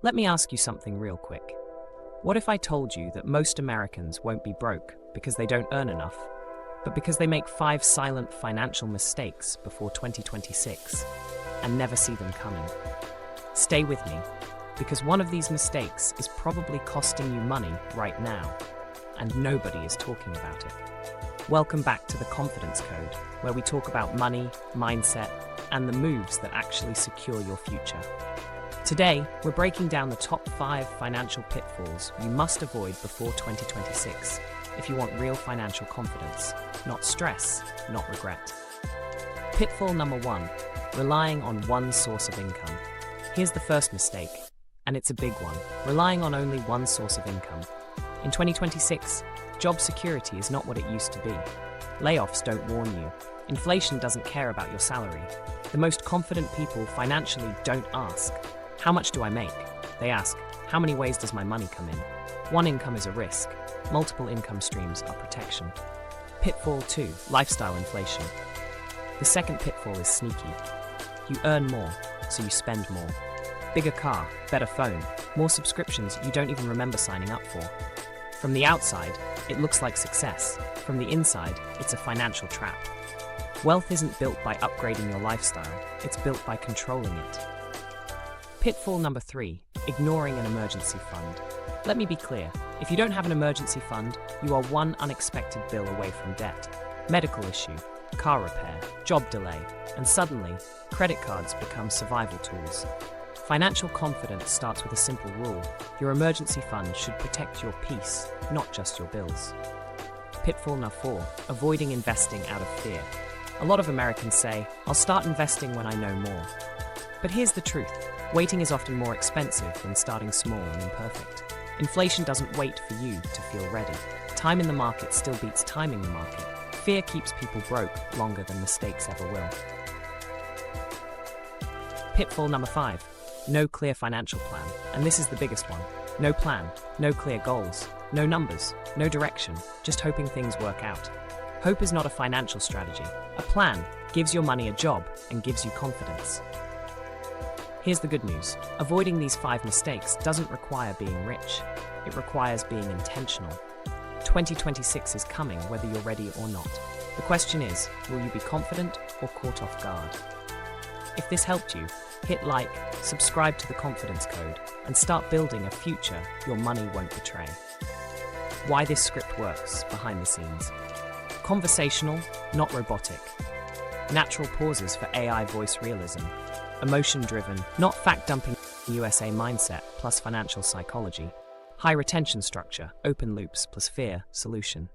Let me ask you something real quick. What if I told you that most Americans won't be broke because they don't earn enough, but because they make 5 silent financial mistakes before 2026 and never see them coming? Stay with me, because one of these mistakes is probably costing you money right now, and nobody is talking about it. Welcome back to the Confidence Code, where we talk about money, mindset, and the moves that actually secure your future. Today, we're breaking down the top 5 financial pitfalls you must avoid before 2026 if you want real financial confidence, not stress, not regret. Pitfall number 1, relying on one source of income. Here's the first mistake, and it's a big one, relying on only one source of income. In 2026, job security is not what it used to be. Layoffs don't warn you. Inflation doesn't care about your salary. The most confident people financially don't ask, "How much do I make?" They ask, "How many ways does my money come in?" One income is a risk. Multiple income streams are protection. Pitfall 2, lifestyle inflation. The second pitfall is sneaky. You earn more, so you spend more. Bigger car, better phone, more subscriptions you don't even remember signing up for. From the outside, it looks like success. From the inside, it's a financial trap. Wealth isn't built by upgrading your lifestyle, it's built by controlling it. Pitfall number 3, ignoring an emergency fund. Let me be clear, if you don't have an emergency fund, you are one unexpected bill away from debt. Medical issue, car repair, job delay, and suddenly, credit cards become survival tools. Financial confidence starts with a simple rule. Your emergency fund should protect your peace, not just your bills. Pitfall number 4, avoiding investing out of fear. A lot of Americans say, "I'll start investing when I know more." But here's the truth. Waiting is often more expensive than starting small and imperfect. Inflation doesn't wait for you to feel ready. Time in the market still beats timing the market. Fear keeps people broke longer than mistakes ever will. Pitfall number 5, no clear financial plan. And this is the biggest one. No plan, no clear goals, no numbers, no direction, just hoping things work out. Hope is not a financial strategy. A plan gives your money a job and gives you confidence. Here's the good news. Avoiding these 5 mistakes doesn't require being rich. It requires being intentional. 2026 is coming whether you're ready or not. The question is, will you be confident or caught off guard? If this helped you, hit like, subscribe to the Confidence Code, and start building a future your money won't betray. Why this script works behind the scenes. Conversational, not robotic. Natural pauses for AI voice realism. Emotion-driven, not fact-dumping USA mindset plus financial psychology. High retention structure, open loops plus fear, solution.